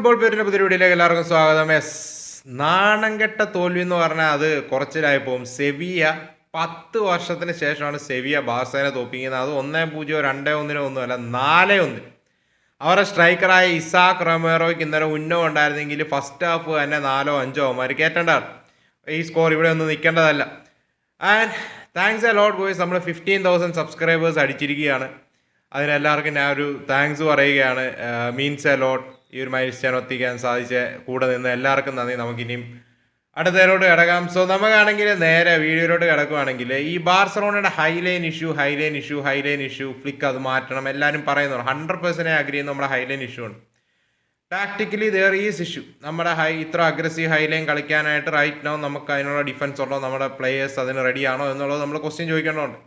Football പേരിൻ്റെ പുതിയ വീഡിയോയിലേക്ക് എല്ലാവർക്കും സ്വാഗതം. നാണം കെട്ട തോൽവി എന്ന് പറഞ്ഞാൽ അത് കുറച്ചിലായി പോകും. സെവിയ 10 വർഷത്തിന് ശേഷമാണ് സെവിയ ബാർസേനെ തോൽപ്പിക്കുന്നത്. അത് 1-0, 2-1 ഒന്നുമല്ല, 4-1. അവരുടെ സ്ട്രൈക്കറായ ഇസാക്ക് റൊമേറോയ്ക്ക് ഇന്നലെ ഉന്നം ഉണ്ടായിരുന്നെങ്കിൽ ഫസ്റ്റ് ഹാഫ് തന്നെ 4-5 അവന്മാർ കയറ്റേണ്ടതാണ്. ഈ സ്കോർ ഇവിടെ ഒന്നും നിൽക്കേണ്ടതല്ല. And thanks a lot boys. നമ്മൾ 15,000 സബ്സ്ക്രൈബേഴ്സ് അടിച്ചിരിക്കുകയാണ്. അതിനെല്ലാവർക്കും ഞാൻ ഒരു താങ്ക്സ് പറയുകയാണ്. Means a lot. ഈ ഒരു മൈൽ സ്റ്റോൺ എത്തിക്കാൻ സാധിച്ച കൂടെ നിന്ന് എല്ലാവർക്കും നന്ദി. നമുക്കിനിയും അടുത്തതിലോട്ട് കിടക്കാം. സോ നമുക്കാണെങ്കിൽ നേരെ വീഡിയോയിലോട്ട് കിടക്കുകയാണെങ്കിൽ ഈ ബാർസലോണയുടെ ഹൈലൈൻ ഇഷ്യൂ ഫ്ലിക്ക് അത് മാറ്റണം എല്ലാവരും പറയുന്നു. 100% അഗ്രി ചെയ്യുന്ന നമ്മുടെ ഹൈലൈൻ ഇഷ്യൂ ഉണ്ട്. Tactically there is issue. നമ്മുടെ ഇത്ര അഗ്രസീവ് ഹൈലൈൻ കളിക്കാനായിട്ട് റൈറ്റ് നോ നമുക്ക് അതിനുള്ള ഡിഫൻസ് ഉണ്ടോ, നമ്മുടെ പ്ലേയേഴ്സ് അതിന് റെഡിയാണോ എന്നുള്ളത് നമ്മൾ ക്വസ്റ്റ്യൻ ചോദിക്കേണ്ടതുണ്ട്.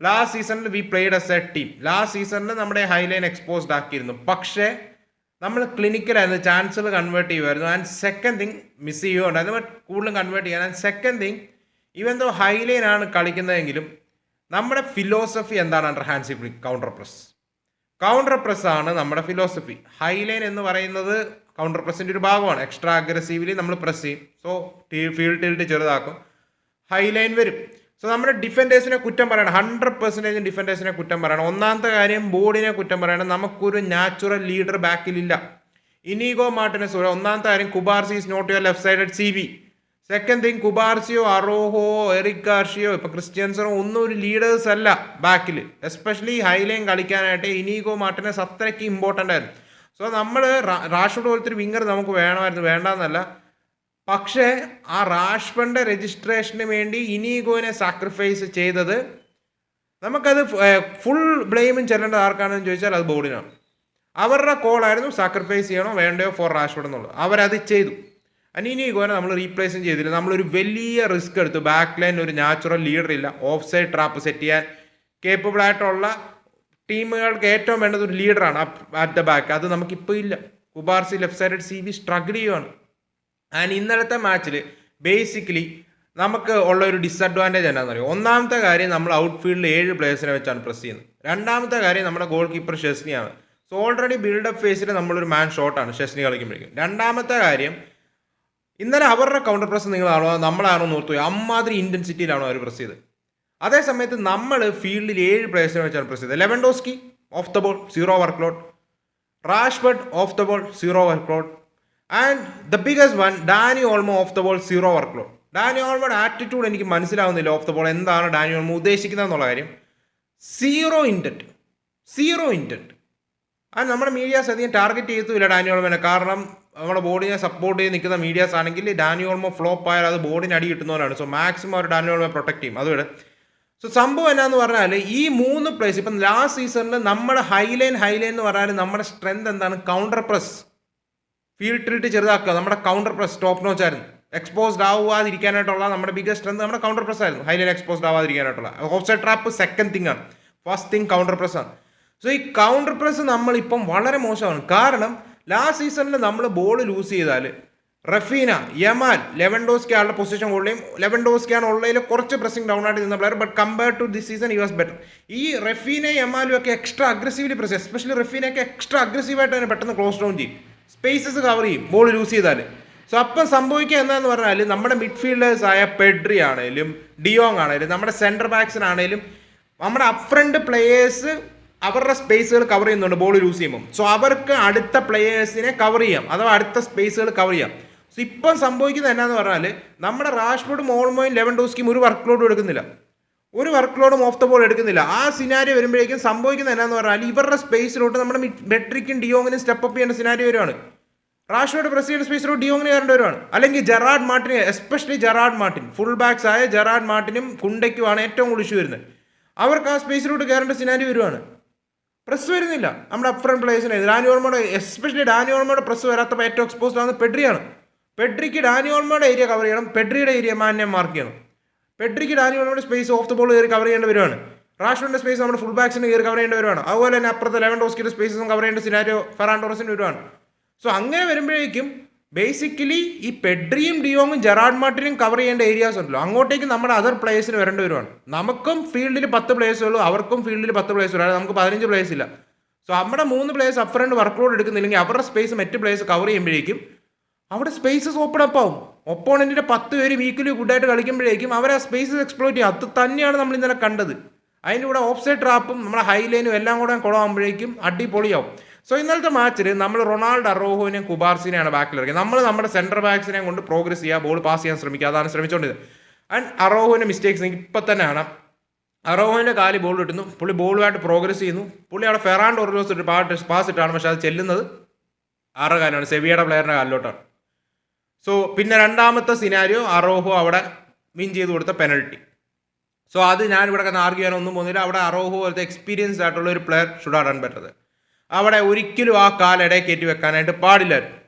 ലാസ്റ്റ് സീസണിൽ we played as a team. Last സീസണിൽ നമ്മുടെ ഹൈലൈൻ എക്സ്പോസ്ഡ് ആക്കിയിരുന്നു. പക്ഷേ നമ്മൾ ക്ലിനിക്കലായിരുന്നു, ചാൻസുകൾ കൺവേർട്ട് ചെയ്യുമായിരുന്നു. ആൻഡ് സെക്കൻഡ് തിങ് മിസ് ചെയ്യുകയുണ്ടായിരുന്നു, ബട്ട് കൂടുതലും കൺവേർട്ട് ചെയ്യാൻ. And second thing, even though high line ആണ് കളിക്കുന്നതെങ്കിലും നമ്മുടെ ഫിലോസഫി എന്താണ് under Hansi Flick? Counter press ആണ് നമ്മുടെ ഫിലോസഫി. ഹൈലൈൻ എന്ന് പറയുന്നത് കൗണ്ടർ പ്രസിൻ്റെ ഒരു ഭാഗമാണ്. എക്സ്ട്രാ അഗ്രസീവ്ലി നമ്മൾ പ്രസ് ചെയ്യും. സോ ഫീൽഡ് ടിൽറ്റ് ചെറുതാക്കും, ഹൈലൈൻ വരും. സോ നമ്മുടെ ഡിഫൻഡേഴ്സിനെ കുറ്റം പറയണം, 100% ഡിഫൻഡേഴ്സിനെ കുറ്റം പറയണം. ഒന്നാമത്തെ കാര്യം ബോർഡിനെ കുറ്റം പറയണം. നമുക്കൊരു നാച്ചുറൽ ലീഡർ ബാക്കിലില്ല. Inigo Martinez. ഒന്നാമത്തെ കാര്യം Cubarsi is not your left sided CB. Second thing കുബാർസിയോ അറോഹോ എറിക് ഗാർഷിയോ ഇപ്പം ക്രിസ്ത്യൻസനോ ഒന്നും ഒരു ലീഡേഴ്സ് അല്ല ബാക്കിൽ. എസ്പെഷ്യലി ഹൈലൈൻ കളിക്കാനായിട്ട് ഇനീഗോ മാർട്ടിനസ് അത്രയ്ക്ക് ഇമ്പോർട്ടൻ്റ് ആയിരുന്നു. സോ നമ്മൾ റാഷ്ഫോർഡ് പോലത്തെ ഒരു വിങ്ങർ നമുക്ക് വേണമായിരുന്നു, വേണ്ടെന്നല്ല. പക്ഷേ ആ റാഷ്ഫോർഡിൻ്റെ രജിസ്ട്രേഷന് വേണ്ടി ഇനീഗോനെ സാക്രിഫൈസ് ചെയ്തത്, നമുക്കത് ഫുൾ ബ്ലെയിമും ചെല്ലേണ്ടത് ആർക്കാണെന്ന് ചോദിച്ചാൽ അത് ബോർഡിനാണ്. അവരുടെ കോളായിരുന്നു സാക്രിഫൈസ് ചെയ്യണോ വേണ്ടയോ ഫോർ റാഷ്ഫോർഡ് എന്നുള്ളത്. അവരത് ചെയ്തു. ഇനീഗോനെ നമ്മൾ റീപ്ലേസും ചെയ്തില്ല. നമ്മളൊരു വലിയ റിസ്ക് എടുത്തു. ബാക്ക് ലൈൻ ഒരു നാച്ചുറൽ ലീഡർ ഇല്ല. ഓഫ് സൈഡ് ട്രാപ്പ് സെറ്റ് ചെയ്യാൻ കേപ്പബിൾ ആയിട്ടുള്ള ടീമുകൾക്ക് ഏറ്റവും വേണ്ടത് ഒരു ലീഡറാണ് അറ്റ് ദ ബാക്ക്. അത് നമുക്കിപ്പോൾ ഇല്ല. Cubarsi left sided CB struggle ചെയ്യുവാണ്. ആൻഡ് ഇന്നലത്തെ മാച്ചിൽ ബേസിക്കലി നമുക്ക് ഉള്ള ഒരു ഡിസഡ്വാൻറ്റേജ് എന്താണെന്ന് അറിയാം. ഒന്നാമത്തെ കാര്യം, നമ്മൾ ഔട്ട്ഫീൽഡിൽ 7 പ്ലേയേഴ്സിനെ വെച്ചാണ് പ്രസ് ചെയ്യുന്നത്. രണ്ടാമത്തെ കാര്യം, നമ്മുടെ ഗോൾ കീപ്പർ ഷെസ്നിയാണ്. സോ ഓൾറെഡി ബിൽഡപ്പ് ഫേസിൽ നമ്മളൊരു മാൻ ഷോട്ടാണ് ഷെസ്നി കളിക്കുമ്പോഴേക്കും. രണ്ടാമത്തെ കാര്യം, ഇന്നലെ അവരുടെ കൗണ്ടർ പ്രസ് നിങ്ങളാണോ നമ്മളാണോ നോർത്തു പോയി? അമ്മാതിരി ഇൻറ്റൻസിറ്റിയിലാണോ അവർ പ്രസ് ചെയ്തത്? അതേ സമയത്ത് നമ്മൾ ഫീൽഡിൽ 7 പ്ലേയേഴ്സിനെ വെച്ചാണ് പ്രസ് ചെയ്തത്. Lewandowski off the ball 0 workload, Rashford off the ball 0 workload, and the biggest one Dani Olmo off the ball 0 workload. Dani ഓൾമോയുടെ ആറ്റിറ്റ്യൂഡ് എനിക്ക് മനസ്സിലാവുന്നില്ല. ഓഫ് ദ ബോൾ എന്താണ് ഡാനി ഓൾമോ ഉദ്ദേശിക്കുന്നത് എന്നുള്ള കാര്യം. Zero intent. അത് നമ്മുടെ medias അധികം ടാർഗറ്റ് ചെയ്തില്ല ഡാനി ഓൾമോനെ. കാരണം നമ്മുടെ ബോർഡിനെ സപ്പോർട്ട് ചെയ്ത് നിൽക്കുന്ന മീഡിയാസ് ആണെങ്കിൽ ഡാനി ഓൾമോ ഫ്ലോപ്പ് ആയാൽ അത് ബോർഡിന് അടി കിട്ടുന്നവരാണ്. സോ മാക്സിമം അവർ ഡാനി ഓൾമോ പ്രൊട്ടക്ട് ചെയ്യും. അതുകൊണ്ട് സോ സംഭവം എന്നാന്ന് പറഞ്ഞാൽ ഈ 3 പ്ലേസ് ഇപ്പം ലാസ്റ്റ് സീസണിൽ നമ്മുടെ ഹൈലൈൻ എന്ന് പറഞ്ഞാൽ നമ്മുടെ സ്ട്രെങ്ത് എന്താണ്? കൗണ്ടർ പ്രസ്, ഫീൽഡ് ടിൽറ്റ് ചെറുതാക്കുക. നമ്മുടെ കൗണ്ടർ പ്രസ് ടോപ്പ് നോച്ച് ആയിരുന്നു. എക്സ്പോസ്ഡ് ആവാതിരിക്കാനായിട്ടുള്ള നമ്മുടെ ബിഗസ്റ്റ് സ്ട്രെങ്ത് നമ്മുടെ കൗണ്ടർ പ്രസ് ആയിരുന്നു. ഹൈലൈൻ എക്സ്പോസ്ഡ് ആവാതിരിക്കാനായിട്ടുള്ള offside trap second thing ആണ്. ഫസ്റ്റ് തിങ് കൗണ്ടർ പ്രസ് ആണ്. സോ ഈ കൗണ്ടർ പ്രസ് നമ്മളിപ്പം വളരെ മോശമാണ്. കാരണം ലാസ്റ്റ് സീസണിൽ നമ്മൾ ബോൾ ലൂസ് ചെയ്താൽ റഫീന, യമാൽ, ലെവൻഡോസ്കി ആളുടെ പൊസിഷൻ കൊള്ളുകയും ലെവൻഡോസ്കിയാണ് ഉള്ളതിൽ കുറച്ച് പ്രസിംഗ് ഡൗൺ ആയിട്ട് നിന്ന player. But compare to this season he was better. ഈ റഫീനെ യമാലും ഒക്കെ എക്സ്ട്രാ അഗ്രസീവ്ലി പ്രസ്, എസ്പെഷ്യലി റഫീനൊക്കെ എക്സ്ട്രാ അഗ്രസീവായിട്ട് തന്നെ പെട്ടെന്ന് ക്ലോസ് ഡൗൺ ചെയ്യും, സ്പേസസ് കവർ ചെയ്യും ബോൾ ലൂസ് ചെയ്താൽ. സോ അപ്പം സംഭവിക്കുക എന്താണെന്ന് പറഞ്ഞാൽ നമ്മുടെ മിഡ്ഫീൽഡേഴ്സായ പെഡ്രി ആണെങ്കിലും ഡിയോങ് ആണെങ്കിലും നമ്മുടെ സെൻറ്റർ ബാക്സിനാണെങ്കിലും നമ്മുടെ അപ്രണ്ട് പ്ലേയേഴ്സ് അവരുടെ സ്പേസുകൾ കവർ ചെയ്യുന്നുണ്ട് ബോൾ ലൂസ് ചെയ്യുമ്പോൾ. സോ അവർക്ക് അടുത്ത പ്ലേയേഴ്സിനെ കവർ ചെയ്യാം, അഥവാ അടുത്ത സ്പേസുകൾ കവർ ചെയ്യാം. സോ ഇപ്പം സംഭവിക്കുന്നത് എന്നാന്ന് പറഞ്ഞാൽ നമ്മുടെ റാഷ്ഫോർഡും ഓൾമോയും ലെവൻഡോസ്കിയും ഒരു വർക്ക് ലോഡും എടുക്കുന്നില്ല, ഒരു വർക്ക് ലോഡും ഓഫ് ദ ബോൾ എടുക്കുന്നില്ല. ആ സിനാരിയോ വരുമ്പോഴേക്കും സംഭവിക്കുന്നത് എന്നാന്ന് പറഞ്ഞാൽ ഇവരുടെ സ്പേസിലോട്ട് നമ്മുടെ പെഡ്രിക്കും ഡിയോങ്ങിനും സ്റ്റെപ്പ് അപ്പ് ചെയ്യേണ്ട സിനാരിയോ വരുവാണ്. റാഷ്ഫോർഡ് പ്രസ് ചെയ്യുന്ന സ്പേസിലോട്ട് ഡിയോങ്ങിന് കയറേണ്ടി വരുവാണ്. അല്ലെങ്കിൽ ജെറാർഡ് മാർട്ടിന്, especially Gerard Martin, full backs ആയ ജെറാർഡ് മാർട്ടിനും കുണ്ടയ്ക്കുമാണ് ഏറ്റവും കൂടുതൽ ഇഷ്യൂ വരുന്നത്. അവർക്ക് ആ സ്പേസിലോട്ട് കയറേണ്ട സിനാരിയോ വരുവാണ്. പ്രസ് വരുന്നില്ല നമ്മുടെ അപ്രണ്ട് പ്ലേയേഴ്സിനെ. ഡാനി ഓൾമോയുടെ, എസ്പെഷ്യലി ഡാനി ഓൾമോയുടെ പ്രസ് വരാത്തപ്പോൾ ഏറ്റവും എക്സ്പോസ്ഡ് ആകുന്നത് പെഡ്രിയാണ്. പെഡ്രിക്ക് ഡാനി ഓൾമോയുടെ ഏരിയ കവർ ചെയ്യണം, പെഡ്രിയുടെ ഏരിയ മാന്യം മാർക്ക് ചെയ്യണം. പെഡ്രിക്ക് ഡാനി ഓൾമോയുടെ സ്പേസ് ഓഫ് ദ ബോൾ കയറി കവർ ചെയ്യേണ്ടി വരുവാണ്. റാഷ്ഫോർഡിന്റെ സ്പേസ് നമ്മുടെ ഫുൾ ബാക്സിന് കയറി കവർ ചെയ്യേണ്ടി വരുവാണ്. അതുപോലെ തന്നെ അപ്പുറത്തെ ലെവൻഡോസ്കിയുടെ സ്പേസും കവർ ചെയ്യേണ്ട സിനാരിയോ ഫെറാൻ ടോറസിന് വരുവാണ്. സോ അങ്ങനെ വരുമ്പോഴേക്കും ബേസിക്കലി ഈ പെഡ്രിയും ഡിയോങ്ങും ജെറാർഡ് മാർട്ടിനും കവർ ചെയ്യേണ്ട ഏരിയാസ് ഉണ്ടല്ലോ, അങ്ങോട്ടേക്ക് നമ്മുടെ അതർ പ്ലേയേഴ്സിന് വരേണ്ടി വരുവാണ്. നമുക്കും ഫീൽഡിൽ 10 പ്ലേയേഴ്സ് ഉള്ളൂ, അവർക്കും ഫീൽഡിൽ 10 പ്ലേയേഴ്സ് ഉള്ളൂ, നമുക്ക് 15 പ്ലേയേഴ്സ് ഇല്ല. സോ നമ്മുടെ 3 players up front workload എടുക്കുന്നില്ലെങ്കിൽ അവരുടെ സ്പേസ് മറ്റ് പ്ലേയേഴ്സ് കവർ ചെയ്യുമ്പോഴേക്കും അവിടെ സ്പേസസ് ഓപ്പൺ അപ്പ് ആവും. ഒപ്പോണന്റിന്റെ 10 പേര് വീക്കിലി ഗുഡായിട്ട് കളിക്കുമ്പോഴേക്കും അവർ ആ സ്പേസസ് എക്സ്പ്ലോയിറ്റ് ചെയ്യും. അത് തന്നെയാണ് നമ്മൾ ഇന്നലെ കണ്ടത്. അതിൻ്റെ കൂടെ ഓഫ് സൈഡ് ട്രാപ്പും നമ്മുടെ ഹൈലൈനും എല്ലാം കൂടെ കുളമാകുമ്പോഴേക്കും അടിപൊളിയാവും. സോ ഇന്നലത്തെ മാച്ചിൽ നമ്മൾ റൊണാൾഡോ, അറോഹോനെയും കുബാർസിനെയാണ് ബാക്കിലിറങ്ങിയത്. നമ്മൾ നമ്മുടെ സെൻറ്റർ ബാക്സിനെ കൊണ്ട് പ്രോഗ്രസ് ചെയ്യുക, ബോൾ പാസ് ചെയ്യാൻ ശ്രമിക്കുക, അതാണ് ശ്രമിച്ചുകൊണ്ടിരുന്നത്. ആൻഡ് അറോഹോൻ്റെ മിസ്റ്റേക്സ് എനിക്ക് ഇപ്പം തന്നെ കാണാം. അറോഹോൻ്റെ കാല് ബോൾ കിട്ടുന്നു, പുള്ളി ബോളുമായിട്ട് പ്രോഗ്രസ് ചെയ്യുന്നു. പുള്ളി അവിടെ ഫെറാൻ ടോർലോസ് ഇട്ട് പാസ് ഇട്ടാണ്, പക്ഷേ അത് ചെല്ലുന്നത് ആരുടെ കാലാണ്? സെവിയയുടെ പ്ലെയറിൻ്റെ കാലിലോട്ടാണ്. സോ പിന്നെ രണ്ടാമത്തെ സിനാരിയോ അറോഹോ അവിടെ വിൻ ചെയ്ത് കൊടുത്ത പെനൽറ്റി. സോ അത് ഞാനിവിടെ കിടന്ന് ആർഗ്യൂ ചെയ്യാനൊന്നും പോകുന്നില്ല. അവിടെ അറോഹോ പോലത്തെ എക്സ്പീരിയൻസ്ഡ് ആയിട്ടുള്ള ഒരു player should have done better. അവിടെ ഒരിക്കലും ആ കാലിടയിൽ കയറ്റി വെക്കാനായിട്ട് പാടില്ലായിരുന്നു.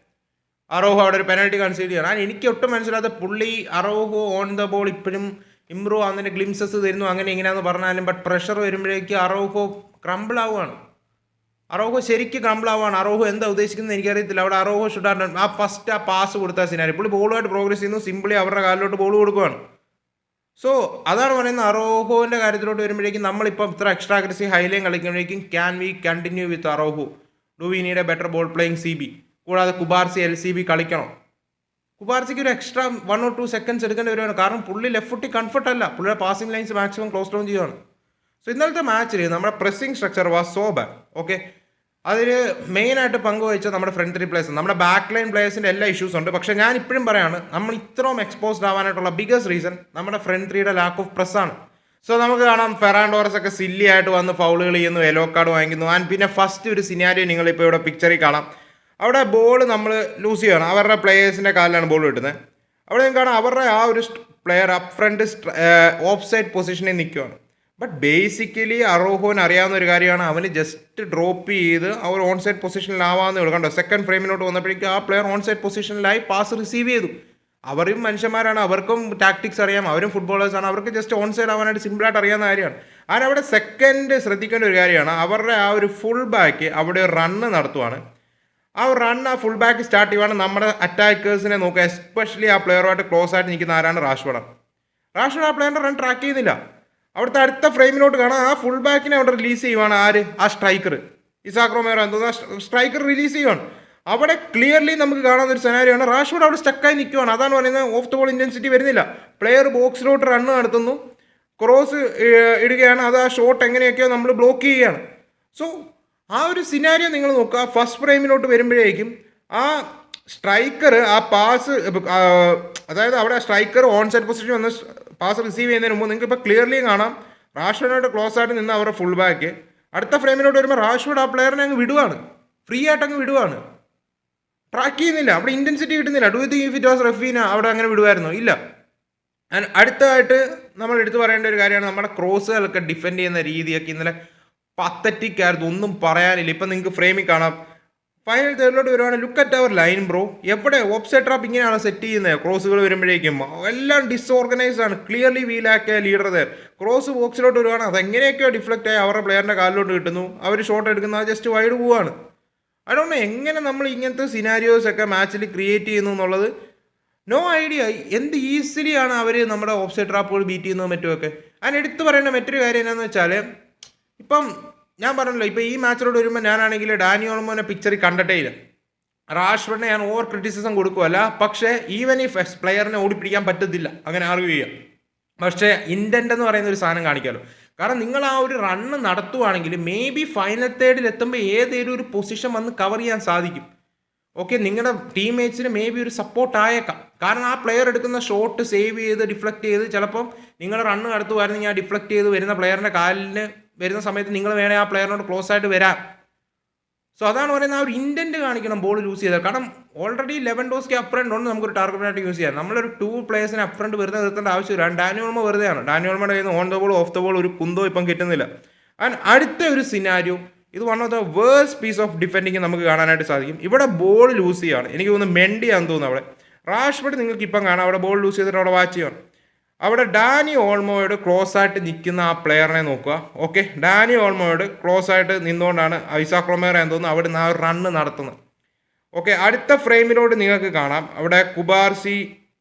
അറോഹോ അവിടെ ഒരു പെനൽറ്റി കൺസീഡ് ചെയ്യണം. എനിക്ക് ഒട്ടും മനസ്സിലാത്ത പുള്ളി അറോഹോ ഓൺ ദ ബോൾ ഇപ്പോഴും ഇമ്പ്രൂവ് ആവുന്നതിൻ്റെ ഗ്ലിംസസ് തരുന്നു, അങ്ങനെ ഇങ്ങനെയാണെന്ന് പറഞ്ഞാലും ബട്ട് പ്രഷർ വരുമ്പോഴേക്ക് അറോഹോ ക്രംബിൾ ആവുകയാണ്. അറോഹോ ശരിക്കും ക്രംബിൾ ആവുകയാണ്. അറോഹോ എന്താ ഉദ്ദേശിക്കുന്നത് എനിക്കറിയത്തില്ല. അവിടെ അറോഹോ ഷുഡ് ഹാവ് ഡൺ ആ ഫസ്റ്റ് ആ പാസ് കൊടുത്ത സിനാരി. പുള്ളി ബോളുമായിട്ട് പ്രോഗ്രസ് ചെയ്യുന്നു, സിംപിളി അവരുടെ കാലിലോട്ട് ബോൾ കൊടുക്കുകയാണ്. സോ അതാണ് പറയുന്നത്. അറോഹോൻ്റെ കാര്യത്തിലോട്ട് വരുമ്പോഴേക്കും നമ്മളിപ്പം ഇത്ര എക്സ്ട്രാ അഗ്രസീവ് ഹൈലൈൻ കളിക്കുമ്പോഴേക്കും can we continue with Araujo? Do we need a better ball playing CB? കൂടാതെ കുബാർസി LCB കളിക്കണം. കുബാർസിക്ക് ഒരു എക്സ്ട്രാ 1 or 2 seconds എടുക്കേണ്ടി വരുവാണ്. കാരണം പുള്ളി ലെഫ്റ്റ് ഫുട്ടി കംഫർട്ട് അല്ല, പുള്ളിയുടെ passing lines maximum close down ചെയ്യുകയാണ്. സോ ഇന്നലത്തെ മാച്ചിൽ നമ്മുടെ pressing structure was so bad. Okay, അതിൽ മെയിനായിട്ട് പങ്കുവഹിച്ച നമ്മുടെ ഫ്രണ്ട് 3 പ്ലേയേഴ്സ്, നമ്മുടെ ബാക്ക് ലൈൻ പ്ലേയേഴ്സിൻ്റെ എല്ലാ ഇഷ്യൂസ് ഉണ്ട്. പക്ഷേ ഞാൻ ഇപ്പോഴും പറയാണ്, നമ്മൾ ഇത്രയും എക്സ്പോസ്ഡ് ആവാനായിട്ടുള്ള ബിഗസ്റ്റ് റീസൺ നമ്മുടെ ഫ്രണ്ട് 3യുടെ ലാക്ക് ഓഫ് പ്രസ്സാണ്. സോ നമുക്ക് കാണാം ഫെറാൻ ടോറസ് ഒക്കെ സില്ലി ആയിട്ട് വന്ന് ഫൗളുകൾ ചെയ്യുന്നു, യെല്ലോ കാർഡ് വാങ്ങിക്കുന്നു. ആൻഡ് പിന്നെ ഫസ്റ്റ് ഒരു സിനാരിയോ നിങ്ങളിപ്പോൾ ഇവിടെ പിക്ചറിൽ കാണാം. അവിടെ ബോൾ നമ്മൾ ലൂസ് ചെയ്യണം, അവരുടെ പ്ലേയേഴ്സിൻ്റെ കാലിലാണ് ബോൾ കിട്ടുന്നത്. അവിടെ നിങ്ങൾക്ക് കാണാം അവരുടെ ആ ഒരു player up front offside പൊസിഷനിൽ നിൽക്കുകയാണ്. ബട്ട് ബേസിക്കലി അറോഹോന് അറിയാവുന്ന ഒരു കാര്യമാണ്, അവന് ജസ്റ്റ് ഡ്രോപ്പ് ചെയ്ത് അവർ ഓൺ സൈഡ് പൊസിഷനിലാവാന്നേ ഉള്ളൂ. കണ്ടോ, സെക്കൻഡ് ഫ്രെയിമിലോട്ട് വന്നപ്പോഴേക്കും ആ പ്ലെയർ ഓൺ സൈഡ് പൊസിഷനിലായി പാസ് റിസീവ് ചെയ്തു. അവരും മനുഷ്യന്മാരാണ്, അവർക്കും ടാക്ടിക്സ് അറിയാം, അവരും ഫുട്ബോളേഴ്സാണ്, അവർക്ക് ജസ്റ്റ് ഓൺ സൈഡ് ആവാനായിട്ട് സിമ്പിളായിട്ട് അറിയാവുന്ന കാര്യമാണ്. അതിന് അവിടെ സെക്കൻഡ് ശ്രദ്ധിക്കേണ്ട ഒരു കാര്യമാണ്, അവരുടെ ആ ഒരു ഫുൾ ബാക്ക് അവിടെ ഒരു റണ്ണ് നടത്തുവാണ്. ആ റൺ ആ ഫുൾ ബാക്ക് സ്റ്റാർട്ട് ചെയ്യുവാണ്. നമ്മുടെ അറ്റാക്കേഴ്സിനെ നോക്കുക, എസ്പെഷ്യലി ആ പ്ലെയറുമായിട്ട് ക്ലോസ് ആയിട്ട് നിൽക്കുന്ന ആരാണ്? റാഷ്ഫോർഡ് ആ പ്ലെയറിൻ്റെ റൺ ട്രാക്ക് ചെയ്യുന്നില്ല. അവിടുത്തെ അടുത്ത ഫ്രെയിമിലോട്ട് കാണാം, ആ ഫുൾ ബാക്കിനെ അവിടെ റിലീസ് ചെയ്യുവാണ്. ആര്? ആ സ്ട്രൈക്കർ ഇസാക് റൊമേറോ എന്തോ സ്ട്രൈക്കർ റിലീസ് ചെയ്യുവാണ്. അവിടെ ക്ലിയർലി നമുക്ക് കാണുന്ന ഒരു സെനാരിയാണ്, റാഷ്ഫോർഡ് അവിടെ സ്റ്റക്കായി നിൽക്കുവാണ്. അതാണ് പറയുന്നത്, ഓഫ് ദ ബോൾ ഇൻറ്റൻസിറ്റി വരുന്നില്ല. പ്ലെയർ ബോക്സിലോട്ട് റണ്ണ് നടത്തുന്നു, ക്രോസ് ഇടുകയാണ്, അത് ആ ഷോട്ട് എങ്ങനെയൊക്കെയോ നമ്മൾ ബ്ലോക്ക് ചെയ്യുകയാണ്. സോ ആ ഒരു സിനാരിയോ നിങ്ങൾ നോക്കുക. ഫസ്റ്റ് ഫ്രെയിമിലോട്ട് വരുമ്പോഴേക്കും ആ സ്ട്രൈക്കർ ആ പാസ്, അതായത് അവിടെ സ്ട്രൈക്കർ ഓൺ സൈഡ് പൊസിഷൻ വന്ന് പാസ് റിസീവ് ചെയ്യുന്നതിന് മുമ്പ് നിങ്ങൾക്ക് ഇപ്പോൾ ക്ലിയർലി കാണാം റാഷ്ഫോർഡിനോട് ക്ലോസ് ആയിട്ട് നിന്ന് അവരുടെ ഫുൾ ബാക്ക്. അടുത്ത ഫ്രെയിമിലോട്ട് വരുമ്പോൾ റാഷ്ഫോർഡ് ആ പ്ലെയറിനെ അങ്ങ് വിടുവാണ്, ഫ്രീ ആയിട്ട് അങ്ങ് വിടുവാണ്, ട്രാക്ക് ചെയ്യുന്നില്ല, അവിടെ ഇൻറ്റൻസിറ്റി കിട്ടുന്നില്ല. Do you think if it was Raphinha അവിടെ അങ്ങനെ വിടുമായിരുന്നോ? ഇല്ല. ആൻഡ് അടുത്തതായിട്ട് നമ്മൾ എടുത്തു പറയേണ്ട ഒരു കാര്യമാണ്, നമ്മുടെ ക്രോസുകളൊക്കെ ഡിഫെൻഡ് ചെയ്യുന്ന രീതിയൊക്കെ ഇന്നലെ പത്തറ്റിക് ആയിരുന്നു, ഒന്നും പറയാനില്ല. ഇപ്പം നിങ്ങൾക്ക് ഫ്രെയിമിൽ കാണാം. ഫൈനൽ തേർഡിലോട്ട് വരുവാണെങ്കിൽ look at our line bro. എവിടെ ഓഫ് സൈഡ് ട്രാപ്പ് ഇങ്ങനെയാണ് സെറ്റ് ചെയ്യുന്നത്? ക്രോസുകൾ വരുമ്പോഴേക്കും എല്ലാം ഡിസോർഗനൈസ്ഡ് ആണ്. ക്ലിയർലി വീലാക്കിയ ലീഡർ തേർ. ക്രോസ് ബോക്സിലോട്ട് വരുവാണ്, അതെങ്ങനെയൊക്കെയോ ഡിഫ്ലക്റ്റ് ആയി അവരുടെ പ്ലെയറിൻ്റെ കാലിലോട്ട് കിട്ടുന്നു, അവർ ഷോട്ട് എടുക്കുന്നത് അത് ജസ്റ്റ് വൈഡ് പോവാണ്. അതുകൊണ്ട് എങ്ങനെ നമ്മൾ ഇങ്ങനത്തെ സിനാരിയോസ് ഒക്കെ മാച്ചിൽ ക്രിയേറ്റ് ചെയ്യുന്നു എന്നുള്ളത് നോ ഐഡിയ. എന്ത് ഈസിലിയാണ് അവർ നമ്മുടെ ഓഫ് സൈഡ് ട്രാപ്പുകൾ ബീറ്റ് ചെയ്യുന്നതും മറ്റുമൊക്കെ. അതിന് എടുത്തു പറയേണ്ട മറ്റൊരു കാര്യം എന്താണെന്ന് വെച്ചാൽ, ഇപ്പം ഞാൻ പറഞ്ഞല്ലോ, ഇപ്പോൾ ഈ മാച്ചിലോട്ട് വരുമ്പോൾ ഞാനാണെങ്കിൽ ഡാനി ഓൾമോനെ പിക്ചറിൽ കണ്ടിട്ടേ ഇല്ല. റാഷ്ഫോർഡിനെ ഞാൻ ഓവർ ക്രിറ്റിസിസം കൊടുക്കുമല്ല, പക്ഷേ ഈവൻ ഈ പ്ലെയറിനെ ഓടിപ്പിടിക്കാൻ പറ്റത്തില്ല, അങ്ങനെ ആർഗ്യൂ ചെയ്യാം. പക്ഷേ ഇൻറ്റൻ്റ് എന്ന് പറയുന്ന ഒരു സാധനം കാണിക്കാമല്ലോ. കാരണം നിങ്ങൾ ആ ഒരു റണ്ണ് നടത്തുവാണെങ്കിൽ മേ ബി ഫൈനൽ തേർഡിൽ എത്തുമ്പോൾ ഏതൊരു ഒരു പൊസിഷൻ വന്ന് കവർ ചെയ്യാൻ സാധിക്കും. ഓക്കെ, നിങ്ങളുടെ ടീംമേറ്റ്സിന് മേ ബി ഒരു സപ്പോർട്ട് ആയേക്കാം. കാരണം ആ പ്ലെയർ എടുക്കുന്ന ഷോട്ട് സേവ് ചെയ്ത് ഡിഫ്ലക്റ്റ് ചെയ്ത് ചിലപ്പം നിങ്ങൾ റണ്ണ് നടത്തുമായിരുന്നെങ്കിൽ ആ ഡിഫ്ലക്റ്റ് ചെയ്ത് വരുന്ന പ്ലെയറിൻ്റെ കാലിന് വരുന്ന സമയത്ത് നിങ്ങൾ വേണേൽ ആ പ്ലെയറിനോട് ക്ലോസ് ആയിട്ട് വരാം. സോ അതാണ് പറയുന്നത്, ആ ഒരു ഇൻറ്റൻറ്റ് കാണിക്കണം ബോൾ യൂസ് ചെയ്താൽ. കാരണം ഓൾറെഡി ലെവൻഡോസ്കി അപ്പ് ഫ്രണ്ട് ഉണ്ട്, നമുക്കൊരു ടാർഗറ്റായിട്ട് യൂസ് ചെയ്യാം. നമ്മളൊരു 2 പ്ലേയേഴ്സിനെ അപ്പ് ഫ്രണ്ട് വെറുതെ നിർത്തേണ്ട ആവശ്യമില്ല. ഡാനി ഓൾമോ വെറുതെയാണ്. ഡാനി ഓൾമോയുടെ കയ്യിൽ നിന്ന് on the ball off the ball ഒരു കുന്തോ ഇപ്പം കിട്ടുന്നില്ല. ആൻഡ് അടുത്ത ഒരു സിനാരിയോ, ഇത് one of the worst piece of defending നമുക്ക് കാണാനായിട്ട് സാധിക്കും. ഇവിടെ ബോൾ ലൂസ് ചെയ്യുകയാണ്, എനിക്ക് തോന്നുന്നു മെൻഡിയാണെന്ന് തോന്നുന്നു. അവിടെ റാഷ്ഫോർഡ് നിങ്ങൾക്ക് ഇപ്പം കാണാം, അവിടെ ബോൾ ലൂസ് ചെയ്തിട്ട് അവിടെ വാച്ച് ചെയ്യണം. അവിടെ ഡാനി ഓൾമോയോട് ക്ലോസ് ആയിട്ട് നിൽക്കുന്ന ആ പ്ലെയറിനെ നോക്കുക. ഓക്കെ, ഡാനി ഓൾമോയോട് ക്ലോസ് ആയിട്ട് നിന്നുകൊണ്ടാണ് ഇസാക് റൊമേറോ എന്ന് തോന്നുന്നു അവിടെ നിന്ന് ആ റണ്ണ് നടത്തുന്നത്. ഓക്കെ, അടുത്ത ഫ്രെയിമിലോട്ട് നിങ്ങൾക്ക് കാണാം അവിടെ കുബാർസി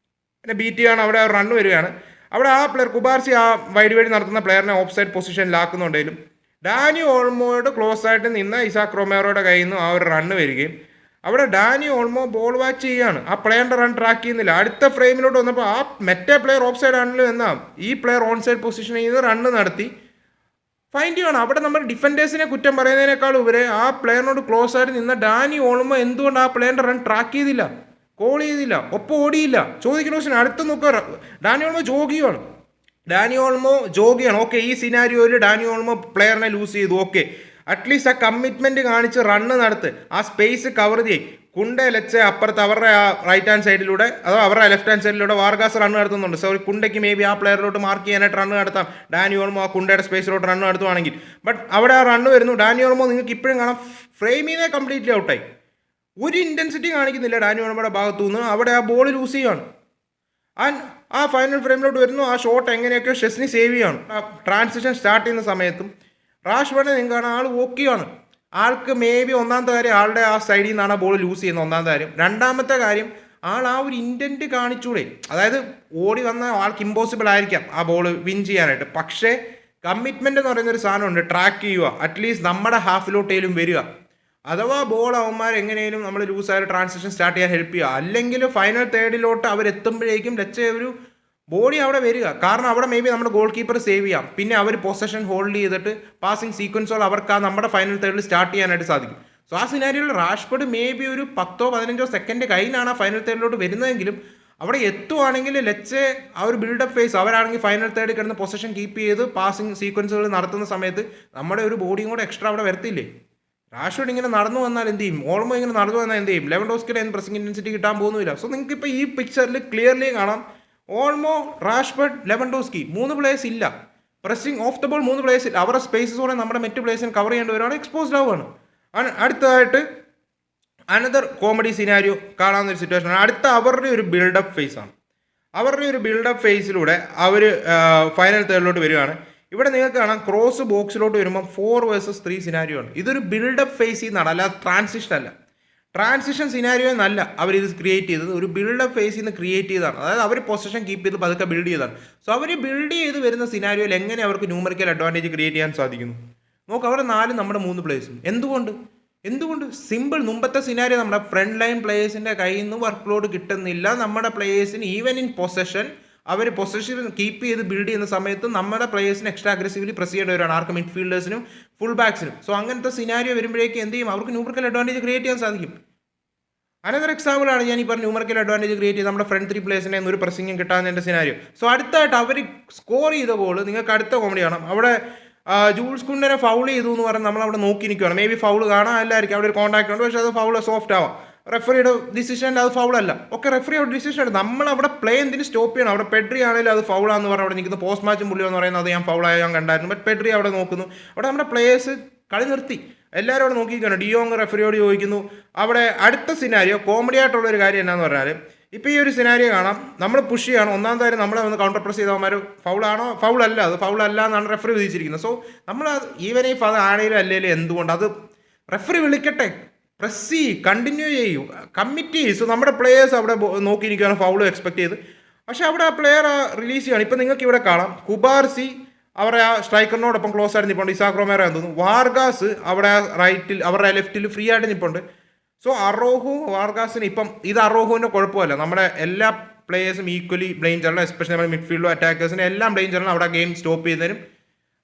ബീറ്റ് ചെയ്യാണ്, അവിടെ റണ്ണ് വരികയാണ്. അവിടെ ആ പ്ലെയർ കുബാർസി ആ വൈഡ് നടത്തുന്ന പ്ലെയറിനെ ഓഫ് സൈഡ് പൊസിഷനിലാക്കുന്നുണ്ടെങ്കിലും ഡാനി ഓൾമോയോട് ക്ലോസ് ആയിട്ട് നിന്ന ഇസാക് റൊമേറോയുടെ കയ്യിൽ നിന്ന് ആ ഒരു റണ്ണ് വരികയും അവിടെ ഡാനി ഓൾമോ ബോൾ വാച്ച് ചെയ്യുകയാണ്. ആ പ്ലെയറിൻ്റെ റൺ ട്രാക്ക് ചെയ്യുന്നില്ല. അടുത്ത ഫ്രെയിമിലോട്ട് വന്നപ്പോൾ ആ മറ്റേ പ്ലെയർ ഓഫ് സൈഡ് ആണെങ്കിലും എന്നാ ഈ പ്ലെയർ ഓൺ സൈഡ് പൊസിഷൻ ചെയ്ത് റണ്ണ് നടത്തി ഫൈൻഡ് ചെയ്യണം. അവിടെ നമ്മൾ ഡിഫൻഡേഴ്സിനെ കുറ്റം പറയുന്നതിനേക്കാൾ ഉപരി ആ പ്ലെയറിനോട് ക്ലോസ് ആയിട്ട് നിന്ന ഡാനി ഓൾമോ എന്തുകൊണ്ട് ആ പ്ലെയറിൻ്റെ റൺ ട്രാക്ക് ചെയ്തില്ല, കോൾ ചെയ്തില്ല, ഒപ്പം ഓടിയില്ല? ചോദിക്കുന്ന ക്വസ്റ്റ്യൻ. അടുത്ത് നോക്കുക, ഡാനി ഓൾമോ ജോഗിയാണ്. ഓക്കെ, ഈ സിനാരിയോയിൽ ഡാനി ഓൾമോ പ്ലെയറിനെ ലൂസ് ചെയ്തു. ഓക്കെ, അറ്റ്ലീസ്റ്റ് ആ കമ്മിറ്റ്മെൻറ്റ് കാണിച്ച് റണ്ണ് നടത്ത്, ആ സ്പേസ് കവർ ചെയ്യും. കുണ്ടെ ലെച്ച് അപ്പുറത്ത് അവരുടെ ആ റൈറ്റ് ഹാൻഡ് സൈഡിലൂടെ അതോ അവരുടെ ലെഫ്റ്റ് ഹാൻഡ് സൈഡിലൂടെ വാർഗാസ് റണ്ണ് നടത്തുന്നുണ്ട്. സോറി, കുണ്ടയ്ക്ക് മേ ബി ആ പ്ലെയറിലോട്ട് മാർക്ക് ചെയ്യാനായിട്ട് റണ്ണ് നടത്താം. ഡാനി ഓൾമോ ആ കുണ്ടയുടെ സ്പേസിലോട്ട് റണ്ണ് നടത്തുവാണെങ്കിൽ. ബട്ട് അവിടെ ആ റണ്ണ് വരുന്നു. ഡാനി ഓൾമോ നിങ്ങൾക്ക് ഇപ്പോഴും കാണാം ഫ്രെയിമിനെ കംപ്ലീറ്റ്ലി ഔട്ടായി. ഒരു ഇൻറ്റൻസിറ്റി കാണിക്കുന്നില്ല ഡാനി ഓൾമോയുടെ ഭാഗത്തു നിന്ന്. അവിടെ ആ ബോൾ ലൂസ് ചെയ്യുകയാണ്. ആ ഫൈനൽ ഫ്രെയിമിലോട്ട് വരുന്നു. ആ ഷോട്ട് എങ്ങനെയൊക്കെ ഷെസ്നി സേവ് ചെയ്യാണ്. ആ ട്രാൻസിഷൻ സ്റ്റാർട്ട് ചെയ്യുന്ന സമയത്തും റാഷ്ഫോർഡിനെ നിങ്ങൾക്ക് ആൾ ഓക്കെയാണ്. ആൾക്ക് മേ ബി ഒന്നാമത്തെ കാര്യം ആളുടെ ആ സൈഡിൽ നിന്നാണ് ബോൾ ലൂസ് ചെയ്യുന്നത്. ഒന്നാമത്തെ കാര്യം. രണ്ടാമത്തെ കാര്യം, ആൾ ആ ഒരു ഇൻറ്റൻറ്റ് കാണിച്ചൂടെ? അതായത് ഓടി വന്ന ആൾക്ക് ഇമ്പോസിബിൾ ആയിരിക്കാം ആ ബോൾ വിൻ ചെയ്യാനായിട്ട്. പക്ഷേ കമ്മിറ്റ്മെൻറ്റ് എന്ന് പറയുന്നൊരു സാധനമുണ്ട്. ട്രാക്ക് ചെയ്യുക, അറ്റ്ലീസ്റ്റ് നമ്മുടെ ഹാഫിലോട്ടേലും വരിക. അഥവാ ബോൾ അവന്മാർ എങ്ങനെയും നമ്മൾ ലൂസായിട്ട് ട്രാൻസിഷൻ സ്റ്റാർട്ട് ചെയ്യാൻ ഹെൽപ്പ് ചെയ്യുക. അല്ലെങ്കിൽ ഫൈനൽ തേർഡിലോട്ട് അവരെത്തുമ്പോഴേക്കും ഒരു ബോഡി അവിടെ വരിക. കാരണം അവിടെ മേ ബി നമ്മുടെ ഗോൾ കീപ്പർ സേവ് ചെയ്യാം. പിന്നെ അവർ പൊസഷൻ ഹോൾഡ് ചെയ്തിട്ട് പാസിംഗ് സീക്വൻസുകൾ അവർക്ക് ആ നമ്മുടെ ഫൈനൽ തേർഡിൽ സ്റ്റാർട്ട് ചെയ്യാനായിട്ട് സാധിക്കും. സോ ആ സിനാരിയോയിൽ റാഷ്ഫോർഡ് മേ ബി ഒരു 10-15 സെക്കൻഡ് കഴിഞ്ഞാണ് ആ ഫൈനൽ തേർഡിലോട്ട് വരുന്നതെങ്കിലും അവിടെ എത്തുവാണെങ്കിൽ ആ ഒരു ബിൽഡപ്പ് ഫേസ് അവരാണെങ്കിൽ ഫൈനൽ തേർഡിൽ കിടന്ന് പൊസഷൻ കീപ്പ് ചെയ്ത് പാസിംഗ് സീക്വൻസുകൾ നടത്തുന്ന സമയത്ത് നമ്മുടെ ഒരു ബോഡിയും കൂടെ എക്സ്ട്രാ അവിടെ വരത്തില്ലേ? റാഷ്ഫോർഡ് ഇങ്ങനെ നടന്നു വന്നാൽ എന്ത് ചെയ്യും? ഓൾമോ ഇങ്ങനെ നടന്നു വന്നാൽ എന്ത് ചെയ്യും? ലെവൻഡോസ്കിയുടെ പ്രസിംഗ് ഇൻറ്റൻസിറ്റി കിട്ടാൻ പോകുന്നില്ല. സോ നിങ്ങൾക്ക് ഇപ്പോൾ ഈ പിക്ചറിൽ ക്ലിയർലി കാണാം ഓൾമോ, റാഷ്ഫോർഡ്, ലെവൻഡോസ്കി 3 പ്ലേയേഴ്സ് ഇല്ല. Pressing of the ball 3 players ഇല്ല. അവരുടെ സ്പേസസോടെ നമ്മുടെ മറ്റ് പ്ലേയേഴ്സിന് കവർ ചെയ്യേണ്ടി വരുവാണ്, എക്സ്പോസ്ഡ് ആവുകയാണ്. അടുത്തതായിട്ട് അനദർ കോമഡി സിനാരിയോ കാണാവുന്ന ഒരു സിറ്റുവേഷനാണ്. അടുത്ത അവരുടെ ഒരു ബിൽഡപ്പ് ഫേസാണ്. അവരുടെ ഒരു ബിൽഡപ്പ് ഫേസിലൂടെ അവർ ഫൈനൽ തേർഡിലോട്ട് വരികയാണ്. ഇവിടെ നിങ്ങൾക്ക് കാണാം ക്രോസ് ബോക്സിലോട്ട് വരുമ്പോൾ 4 vs 3 സിനാരിയോ ആണ്. ഇതൊരു ബിൽഡപ്പ് ഫേസിൽ നിന്നാണ്, അല്ലാതെ ട്രാൻസിഷൻ അല്ല. ട്രാൻസിഷൻ സിനാരിയോ എന്നല്ല അവരിത് ക്രിയേറ്റ് ചെയ്തത്, ഒരു ബിൽഡപ്പ് ഫേസിൽ നിന്ന് ക്രിയേറ്റ് ചെയ്തതാണ്. അതായത് അവർ പൊസിഷൻ കീപ്പ് ചെയ്ത് പതുക്കെ ബിൽഡ് ചെയ്തതാണ്. സോ അവർ ബിൽഡ് ചെയ്ത് വരുന്ന സിനാരിയോയിൽ എങ്ങനെ അവർക്ക് ന്യൂമറിക്കൽ അഡ്വാൻറ്റേജ് ക്രിയേറ്റ് ചെയ്യാൻ സാധിക്കുന്നു? നോക്ക്, അവരുടെ 4 നമ്മുടെ 3 പ്ലേയേഴ്സും. എന്തുകൊണ്ട് സിമ്പിൾ. മുമ്പത്തെ സിനാരിയോ നമ്മുടെ ഫ്രണ്ട് ലൈൻ പ്ലേയേഴ്സിൻ്റെ കയ്യിൽ നിന്ന് വർക്ക് ലോഡ് കിട്ടുന്നില്ല. നമ്മുടെ പ്ലേയേഴ്സിന് ഈവൻ ഇൻ പൊസഷൻ അവർ പൊസിഷൻ കീപ്പ് ചെയ്ത് ബിൽഡ് ചെയ്യുന്ന സമയത്ത് നമ്മുടെ പ്ലേയേഴ്സിന് എക്സ്ട്രാ അഗ്രസീവ്ലി പ്രസ് ചെയ്യേണ്ടവരാണ്, ആർക്ക് മിഡ്ഫീൽഡേഴ്സിനും ഫുൾ ബാക്സിനും. സോ അങ്ങനത്തെ സിനാരിയോ വരുമ്പോഴേക്കും എന്ത് ചെയ്യും? അവർക്ക് ന്യൂമറിക്കൽ അഡ്വാൻറ്റേജ് ക്രിയേറ്റ് ചെയ്യാൻ സാധിക്കും. അനദർ എക്സാമ്പിൾ ആണ് ഞാൻ ഈ പറഞ്ഞ ന്യൂമറിക്കൽ അഡ്വാൻറ്റേജ് ക്രിയേറ്റ് ചെയ്ത് നമ്മുടെ ഫ്രണ്ട് 3 പ്ലേയേഴ്സിനെ ഒരു പ്രസിംഗും കിട്ടാൻ സിനാരിയോ. സോ അടുത്തായിട്ട് അവർ സ്കോർ ചെയ്ത ബോൾ നിങ്ങൾക്ക് അടുത്ത കോമഡി കാണാം. അവിടെ ജൂൾസ് കുണ്ടനെ ഫൗൾ ചെയ്തു എന്ന് പറഞ്ഞാൽ നമ്മളവിടെ നോക്കി നിൽക്കുകയാണ്. മേ ബി ഫൗൾ കാണാനില്ലായിരിക്കും, അവിടെ ഒരു കോൺടാക്ട് ഉണ്ട്, പക്ഷേ അത് ഫൗൾ സോഫ്റ്റ് ആവാം. റെഫറിയുടെ ഡിസിഷനിൽ അത് ഫൗളല്ല. ഓക്കെ, റെഫറി അവിടെ ഡിസിഷൻ എടുത്ത് നമ്മളവിടെ പ്ലേ എന്തിന് സ്റ്റോപ്പ് ചെയ്യണം? അവിടെ പെഡ്രി ആണെങ്കിലും അത് ഫൗളാന്ന് പറഞ്ഞ് അവിടെ നിൽക്കുന്നു. പോസ്റ്റ് മാച്ചും പുള്ളി എന്ന് പറയുന്നത് അത് ഞാൻ ഫൗളായി ഞാൻ കണ്ടായിരുന്നു. ബട്ട് പെഡ്രി അവിടെ നോക്കുന്നു. അവിടെ നമ്മുടെ പ്ലേയേഴ്സ് കളി നിർത്തി, എല്ലാവരും അവിടെ നോക്കിയിരിക്കുകയാണ്. ഡിയോങ് റെഫറിയോട് ചോദിക്കുന്നു. അവിടെ അടുത്ത സിനാരിയോ കോമഡി ആയിട്ടുള്ള ഒരു കാര്യം എന്നാന്ന് പറഞ്ഞാൽ, ഇപ്പോൾ ഈ ഒരു സിനാരിയോ കാണാം, നമ്മൾ പുഷ് ചെയ്യണം. ഒന്നാമത്തെ കാര്യം നമ്മളെ ഒന്ന് കൗണ്ടർ പ്രസ് ചെയ്തവന്മാർ ഫൗളാണോ? ഫൗളല്ല, അത് ഫൗളല്ല എന്നാണ് റെഫറി വിധിച്ചിരിക്കുന്നത്. സോ നമ്മൾ ഈവൻ ഇഫ് അത് ആണെങ്കിലും അല്ലെങ്കിലും എന്തുകൊണ്ട് അത് റെഫറി വിളിക്കട്ടെ, പ്രസ് കണ്ടിന്യൂ ചെയ്യൂ, കമ്മിറ്റ് ചെയ്യും. സോ നമ്മുടെ പ്ലേയേഴ്സ് അവിടെ നോക്കിയിരിക്കുകയാണ് ഫൗൾ എക്സ്പെക്ട് ചെയ്ത്. പക്ഷേ അവിടെ ആ പ്ലെയർ റിലീസ് ചെയ്യണം. ഇപ്പം നിങ്ങൾക്ക് ഇവിടെ കാണാം കുബാർസി അവരുടെ ആ സ്ട്രൈക്കറിനോടൊപ്പം ക്ലോസ് ആയിട്ട് നിൽപ്പുണ്ട്. ഇസാക് റൊമേറോ എന്ന് തോന്നുന്നു. വാർഗാസ് അവിടെ റൈറ്റിൽ അവരുടെ ലെഫ്റ്റിൽ ഫ്രീ ആയിട്ട് നിൽപ്പുണ്ട്. സോ അറോഹു വാർഗാസിന് ഇപ്പം ഇത് അറോഹുവിൻ്റെ കുഴപ്പമല്ല, നമ്മുടെ എല്ലാ പ്ലേയേഴ്സും ഈക്വലി ബ്ലെയിം ചെയ്യണം. എസ്പെഷ്യലി നമ്മുടെ മിഡ്ഫീൽഡും അറ്റാക്കേഴ്സിനും എല്ലാം ബ്ലെയിം ചെയ്യണം. അവിടെ ഗെയിം സ്റ്റോപ്പ് ചെയ്യുന്നതിനും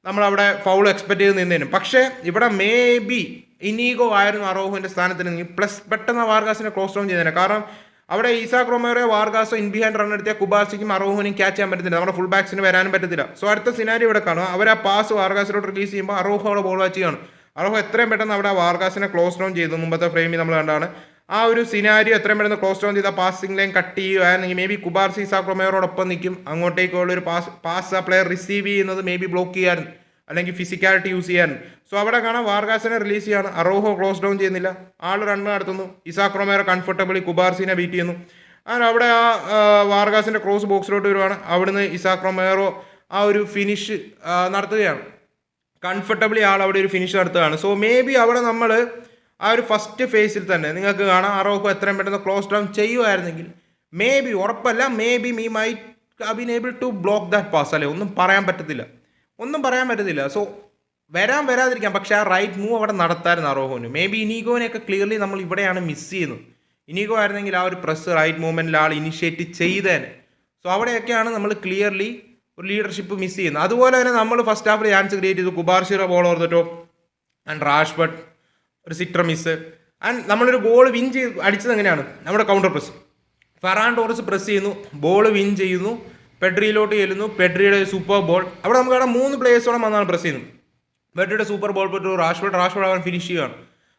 നമ്മളവിടെ ഫൗൾ എക്സ്പെക്ട് ചെയ്ത് നിന്നതിനും. പക്ഷേ ഇവിടെ മേ ബി ഇനീഗോ ആയിരുന്നു അറോഹുവിൻ്റെ സ്ഥാനത്തിന് പ്ലസ് പെട്ടെന്ന് വാർഗാസിനെ ക്ലോസ് ഡൗൺ ചെയ്യുന്നതിന്. കാരണം അവിടെ ഇസാക് റൊമേറോ വാർഗാസോ ഇൻ ബിഹൈൻഡ് റൺ എടുത്തിയ കുബാർസിക്കും അറോഹുവിനും ക്യാച്ച് ചെയ്യാൻ പറ്റത്തില്ല, നമ്മുടെ ഫുൾ ബാക്സിന് വരാനും പറ്റത്തില്ല. സോ അടുത്ത സിനാരി ഇവിടെ കാണുക, അവർ ആ പാസ് വാർഗാസിലോട്ട് റിലീസ് ചെയ്യുമ്പോൾ അറോഹു അവിടെ ബോൾ വാച്ച് ചെയ്യാണ്. അറോഹു എത്രയും പെട്ടെന്ന് അവിടെ വാർഗാസിനെ ക്ലോസ് ഡൗൺ ചെയ്തു. മുമ്പത്തെ ഫ്രെയിമിൽ നമ്മൾ കണ്ടാണ് ആ ഒരു സിനാരിയോ എത്രയും പെട്ടെന്ന് ക്ലോസ് ഡൗൺ ചെയ്ത പാസിംഗ് ലൈൻ കട്ട് ചെയ്യുകയാണെങ്കിൽ മേ ബി കുബാർസി ഇസാക് റൊമേറോടൊപ്പം നിൽക്കും. അങ്ങോട്ടേക്കുള്ള ഒരു പാസ് ആ പ്ലെയർ റിസീവ് ചെയ്യുന്നത് മേ ബി ബ്ലോക്ക് ചെയ്യാൻ അല്ലെങ്കിൽ ഫിസിക്കാലിറ്റി യൂസ് ചെയ്യാൻ. സോ അവിടെ കാണാം വാർഗാസിനെ റിലീസ് ചെയ്യാണ്. അറോഹോ ക്ലോസ് ഡൗൺ ചെയ്യുന്നില്ല, ആൾ റണ്ണ് നടത്തുന്നു. ഇസാക് റൊമേറോ കംഫർട്ടബിളി കുബാർസിനെ ബീറ്റ് ചെയ്യുന്നു. അങ്ങനെ അവിടെ ആ വാർഗാസിൻ്റെ ക്രോസ് ബോക്സിലോട്ട് വരുവാണ്. അവിടുന്ന് ഇസാക് റൊമേറോ ആ ഒരു ഫിനിഷ് നടത്തുകയാണ്. കംഫർട്ടബിളി ആൾ അവിടെ ഒരു ഫിനിഷ് നടത്തുകയാണ്. സോ മേ ബി അവിടെ നമ്മൾ ആ ഒരു ഫസ്റ്റ് ഫേസിൽ തന്നെ നിങ്ങൾക്ക് കാണാം അറോഹോ എത്രയും പെട്ടെന്ന് ക്ലോസ് ഡൗൺ ചെയ്യുമായിരുന്നെങ്കിൽ മേ ബി, ഉറപ്പല്ല, maybe me might been able to block that pass. അല്ലേ, ഒന്നും പറയാൻ പറ്റത്തില്ല. സോ വരാതിരിക്കാം, പക്ഷേ ആ റൈറ്റ് മൂവ് അവിടെ നടത്തായിരുന്നു അറോഹോന്. മേ ബി ഇനീഗോനെയൊക്കെ ക്ലിയർലി നമ്മൾ ഇവിടെയാണ് മിസ് ചെയ്യുന്നത്. ഇനീഗോ ആയിരുന്നെങ്കിൽ ആ ഒരു പ്രസ് റൈറ്റ് മൂവ്മെൻറ്റിൽ ആൾ ഇനിഷ്യേറ്റ് ചെയ്തേനെ. സോ അവിടെയൊക്കെയാണ് നമ്മൾ ക്ലിയർലി ഒരു ലീഡർഷിപ്പ് മിസ് ചെയ്യുന്നത്. അതുപോലെ തന്നെ നമ്മൾ ഫസ്റ്റ് ഹാഫിൽ ചാൻസ് ക്രിയേറ്റ് ചെയ്തു. കുബാർഷിയുടെ ബോൾ ഓർത്തിട്ടോ ആൻഡ് റാഷ്ബർട്ട് ഒരു സിറ്റർ മിസ്. ആൻഡ് നമ്മളൊരു ഗോൾ വിൻ ചെയ്ത് അടിച്ചത് എങ്ങനെയാണ്? നമ്മുടെ counter press. Ferran Torres press ചെയ്യുന്നു, ബോൾ വിൻ ചെയ്യുന്നു, പെഡ്രിയിലോട്ട് ചെല്ലുന്നു, പെഡ്രിയുടെ സൂപ്പർ ബോൾ. അവിടെ നമുക്ക് കാണാം 3 പ്ലേയേഴ്സോളം വന്നാണ് പ്രസ് ചെയ്യുന്നത്. പെഡ്രിയുടെ സൂപ്പർ ബോൾ പോയിട്ട് റാഷ്ബർട്ട് അവൻ ഫിനിഷ് ചെയ്യുകയാണ്.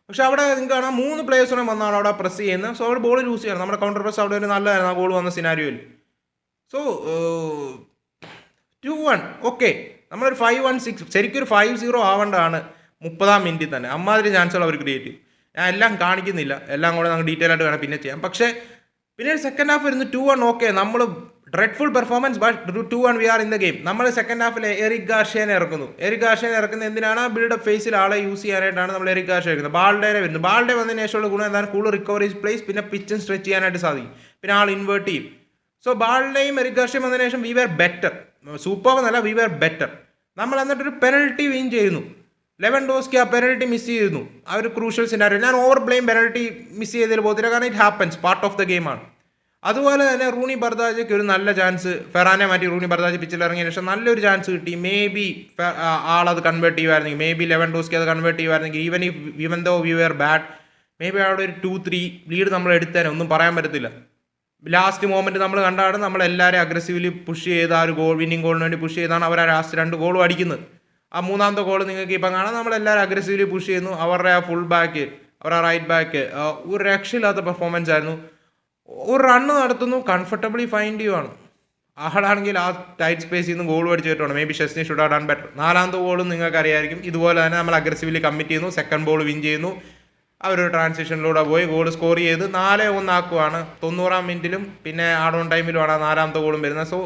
പക്ഷേ അവിടെ നിങ്ങൾക്ക് കാണാം 3 പ്ലേയേഴ്സോളം വന്നാണ് അവിടെ പ്രസ് ചെയ്യുന്നത്. സോ അവിടെ ബോൾ ലൂസ് ചെയ്യണം. നമ്മുടെ കൗണ്ടർ പ്രസ് അവിടെ ഒരു നല്ലതായിരുന്നു ആ ഗോൾ വന്ന സിനാരിയോയിൽ. സോ 2-1 ഓക്കെ, നമ്മളൊരു 5-1-6 ശരിക്കും ഒരു 5-0 ആവേണ്ടതാണ് 30-ാം മിനിറ്റിൽ തന്നെ. അമ്മാതിരി ചാൻസുകൾ അവർ ക്രിയേറ്റ് ചെയ്യും. ഞാൻ എല്ലാം കാണിക്കുന്നില്ല, എല്ലാം കൂടെ നമുക്ക് ഡീറ്റെയിൽ ആയിട്ട് വേണം പിന്നെ ചെയ്യാം. പക്ഷേ പിന്നെ സെക്കൻഡ് ഹാഫ് വരുന്നു 2-1 ഓക്കെ, നമ്മൾ dreadful performance but 2-1 we are in the game. നമ്മൾ സെക്കൻഡ് ഹാഫിൽ എറിക് ഗാർഷ്യനെ ഇറക്കുന്നു. എന്തിനാണ്? ബിൽഡപ്പ് ഫേസിൽ ആളെ യൂസ് ചെയ്യാനായിട്ടാണ് നമ്മൾ എറിക് ഗാർഷ്യ ഇറക്കുന്നത്. ബാൾഡേനെ വരുന്നു. ബാൾഡേ വന്നതിന് ശേഷമുള്ള ഗുണം എന്താണ്? കൂടുതൽ റിക്കവറി പ്ലേസ്, പിന്നെ പിച്ചും സ്ട്രെച്ച് ചെയ്യാനായിട്ട് സാധിക്കും, പിന്നെ ആൾ ഇൻവേർട്ട് ചെയ്യും. സോ ബാൾഡേയും എറിക് ഗാർഷ്യയും വന്നതിന് ശേഷം വി വെർ ബെറ്റർ. സൂപ്പർ എന്നല്ല, വി വെർ ബെറ്റർ. നമ്മൾ എന്നിട്ടൊരു പെനൽറ്റി വിൻ ചെയ്യുന്നു. ലെവൻഡോസ്കി ആ പെനൽറ്റി മിസ് ചെയ്യുന്നു. ആ ഒരു ക്രൂഷ്യൽ സിനാരിയോ. ഞാൻ ഓവർ ബ്ലെയിം പെനൽറ്റി മിസ് ചെയ്തതിൽ പോകത്തില്ല, കാരണം it happens, part of the ഗെയിമാണ്. അതുപോലെ തന്നെ റൂണി ബർദാജയ്ക്ക് ഒരു നല്ല ചാൻസ്, ഫെറാനെ മാറ്റി റൂണി ബർദാജ് പിച്ചിൽ ഇറങ്ങിയ ശേഷം നല്ലൊരു ചാൻസ് കിട്ടി. മേ ബി ആളത് കൺവേർട്ട് ചെയ്യുമായിരുന്നെങ്കിൽ, മേ ബി ലെവൻഡോസ്കി അത് കൺവേർട്ട് ചെയ്യുമായിരുന്നെങ്കിൽ, even though we were bad, maybe അവിടെ ഒരു 2-3 ലീഡ് നമ്മൾ എടുത്തേനെ, ഒന്നും പറയാൻ പറ്റത്തില്ല. ലാസ്റ്റ് മൊമെൻറ്റ് നമ്മൾ കണ്ടാണ് നമ്മളെല്ലാവരും അഗ്രസീവ്ലി പുഷ് ചെയ്ത് ആ ഒരു ഗോൾ, വിന്നിംഗ് ഗോളിന് വേണ്ടി പുഷ് ചെയ്താണ് അവർ ആ ലാസ്റ്റ് 2 ഗോളും അടിക്കുന്നത്. ആ 3ാമത്തെ ഗോൾ നിങ്ങൾക്ക് ഇപ്പം കാണാം. നമ്മളെല്ലാവരും അഗ്രസീവ്ലി പുഷ് ചെയ്യുന്നു. അവരുടെ ആ ഫുൾ ബാക്ക്, അവരുടെ റൈറ്റ് ബാക്ക് ഒരു രക്ഷയില്ലാത്ത പെർഫോമൻസ് ആയിരുന്നു. ഒരു റണ്ണ് നടത്തുന്നു, കംഫർട്ടബിളി ഫൈൻഡ് ചെയ്യുവാണ്. ആളാണെങ്കിൽ ആ ടൈറ്റ് സ്പേസിൽ നിന്ന് ഗോൾ അടിച്ചിട്ടുണ്ട്. Maybe Szczesny should have done better. 4ാമത്തെ ഗോളും നിങ്ങൾക്ക് അറിയായിരിക്കും. ഇതുപോലെ തന്നെ നമ്മൾ അഗ്രസീവ്ലി കമ്മിറ്റ് ചെയ്യുന്നു, സെക്കൻഡ് ബോൾ വിൻ ചെയ്യുന്നു, അവരൊരു ട്രാൻസിഷനിലൂടെ പോയി ഗോൾ സ്കോർ ചെയ്ത് 4-1 ആക്കുവാണ്. 90-ാം മിനിറ്റിലും പിന്നെ ആഡ് ഓൺ ടൈമിലുമാണ് 4ാമത്തെ ഗോളും വരുന്നത്. സോ